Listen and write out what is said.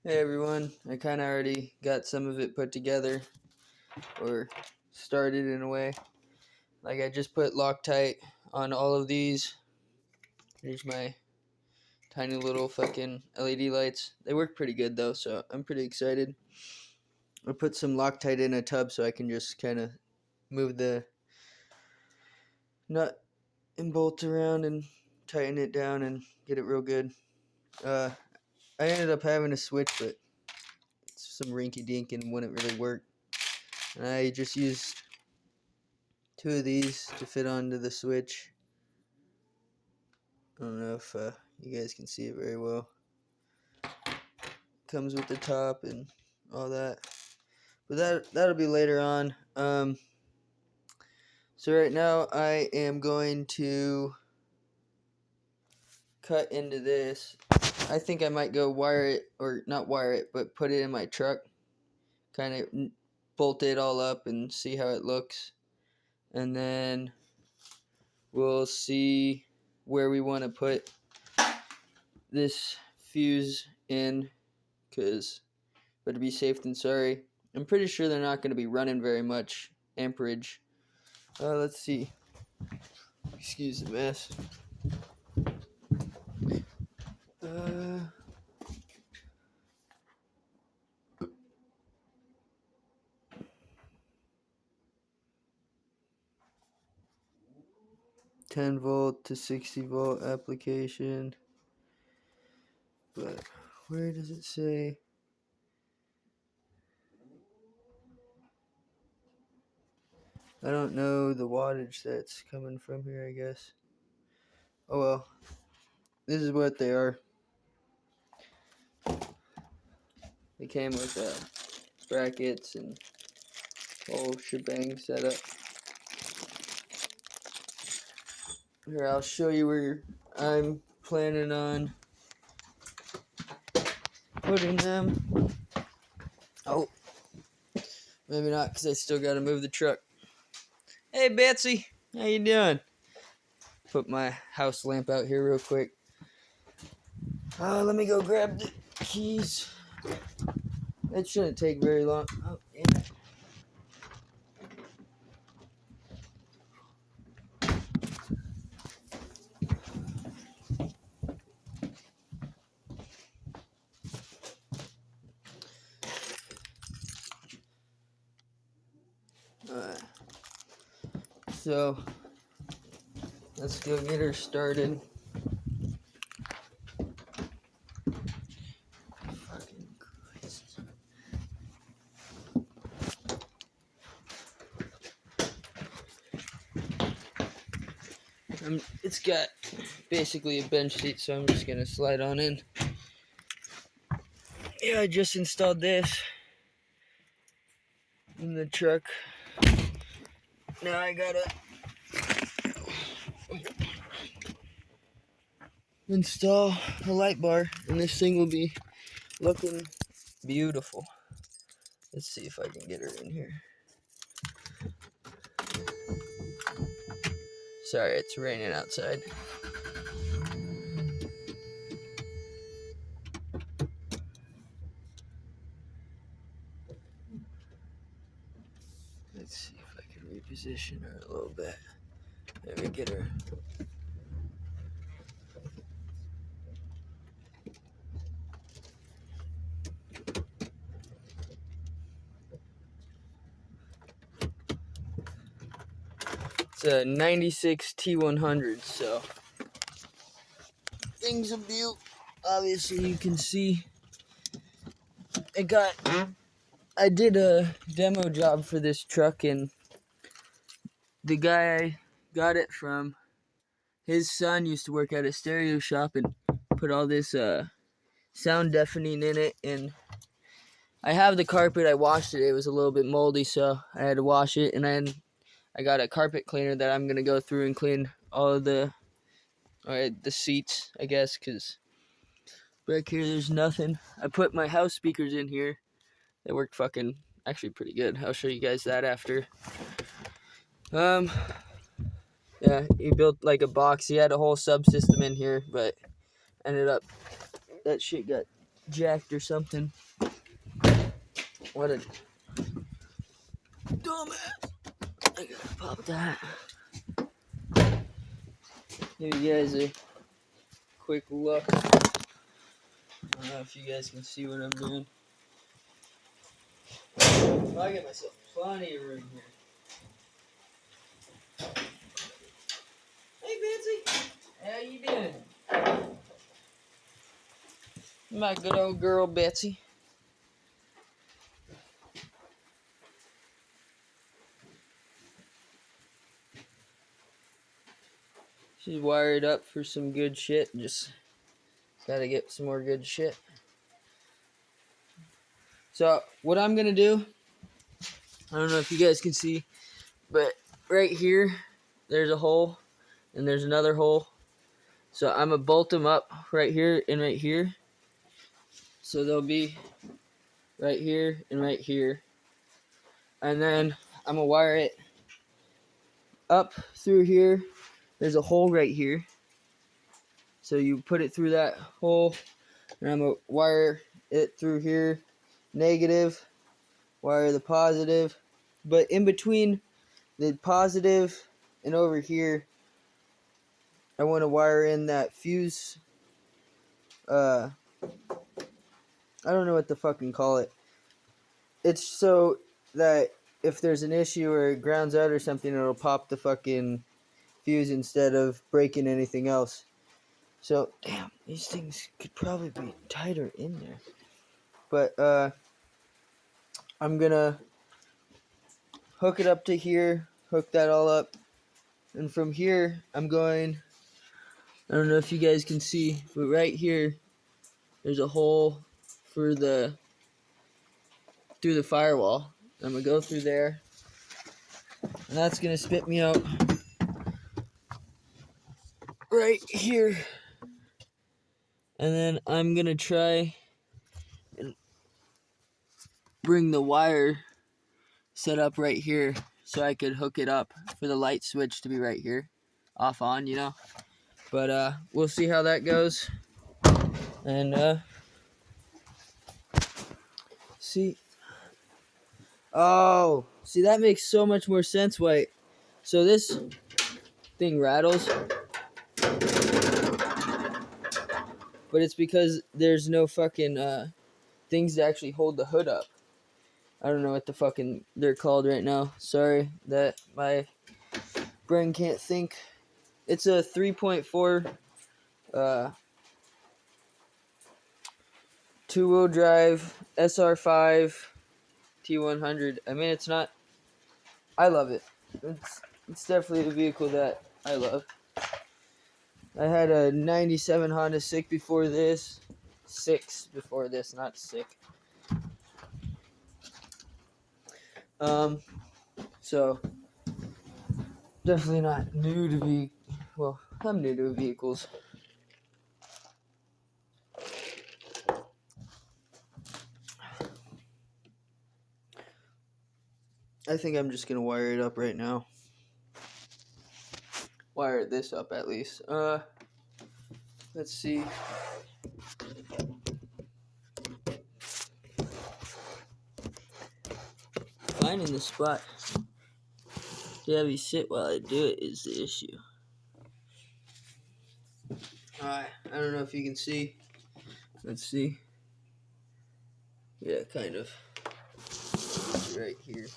Hey everyone, I kind of already got some of it put together or started in a way. Like I just put Loctite on all of these. Here's my tiny little fucking LED lights. They work pretty good though, so I'm pretty excited. I put some Loctite in a tub so I can just kind of move the nut and bolt around and tighten it down and get it real good. I ended up having a switch, but some rinky dink and wouldn't really work. And I just used two of these to fit onto the switch. I don't know if you guys can see it very well. Comes with the top and all that, but that'll be later on. So right now I am going to cut into this. I think I might go wire it, or not wire it, but put it in my truck. Kind of bolt it all up and see how it looks, and then we'll see where we want to put this fuse in, but to be safe than sorry. I'm pretty sure they're not going to be running very much amperage. Let's see. Excuse the mess. 10-volt to 60-volt application. But where does it say? I don't know the wattage that's coming from here, I guess. Oh well. This is what they are. They came with brackets and whole shebang setup. Here, I'll show you where I'm planning on putting them. Oh, maybe not, because I still got to move the truck. Hey, Betsy, how you doing? Put my house lamp out here real quick. Let me go grab the keys. It shouldn't take very long. Oh, damn it. Alright. So, let's go get her started. Fucking Christ. It's got basically a bench seat, so I'm just gonna slide on in. Yeah, I just installed this in the truck. Now I gotta install a light bar, and this thing will be looking beautiful. Let's see if I can get her in here. Sorry, it's raining outside. Let's see if I can reposition her a little bit. Maybe get her. It's a 96 T100, so things of beaut. Obviously, you can see I did a demo job for this truck, and the guy I got it from, his son used to work at a stereo shop and put all this sound deafening in it. And I have the carpet. I washed it. It was a little bit moldy, so I had to wash it. And then I got a carpet cleaner that I'm gonna go through and clean all of the seats, I guess, because back here there's nothing. I put my house speakers in here. They worked fucking actually pretty good. I'll show you guys that after. Yeah, he built like a box. He had a whole subsystem in here, but ended up that shit got jacked or something. What a dumbass. I gotta pop that. Give you guys a quick look. I don't know if you guys can see what I'm doing. I get myself plenty of room here. Hey, Betsy. How you doing? My good old girl, Betsy. She's wired up for some good shit. Just gotta get some more good shit. So, what I'm gonna do, I don't know if you guys can see, but right here, there's a hole, and there's another hole. So, I'm gonna bolt them up right here and right here. So, they'll be right here and right here. And then I'm gonna wire it up through here. There's a hole right here. So, you put it through that hole, and I'm gonna wire it through here, negative, wire the positive, but in between the positive and over here, I want to wire in that fuse. I don't know what to fucking call it. It's so that if there's an issue or it grounds out or something, it'll pop the fucking fuse instead of breaking anything else. So, damn, these things could probably be tighter in there. But, I'm gonna hook it up to here, hook that all up, and from here, I don't know if you guys can see, but right here, there's a hole for through the firewall. I'm gonna go through there, and that's gonna spit me out right here. And then I'm gonna try and bring the wire set up right here so I could hook it up for the light switch to be right here, off on, you know. But we'll see how that goes. And see. Oh, see, that makes so much more sense. Why? So this thing rattles, but it's because there's no fucking things to actually hold the hood up. I don't know what the fucking they're called right now. Sorry that my brain can't think. It's a 3.4 two-wheel drive SR5 T100. I mean, it's not. I love it. It's definitely a vehicle that I love. I had a '97 Honda Civic before this. Six before this, not sick. So definitely not new to well, I'm new to vehicles. I think I'm just gonna wire it up right now. Wire this up at least. Let's see. Finding the spot to have you sit while I do it is the issue. Alright, I don't know if you can see. Let's see. Yeah, kind of. It's right here.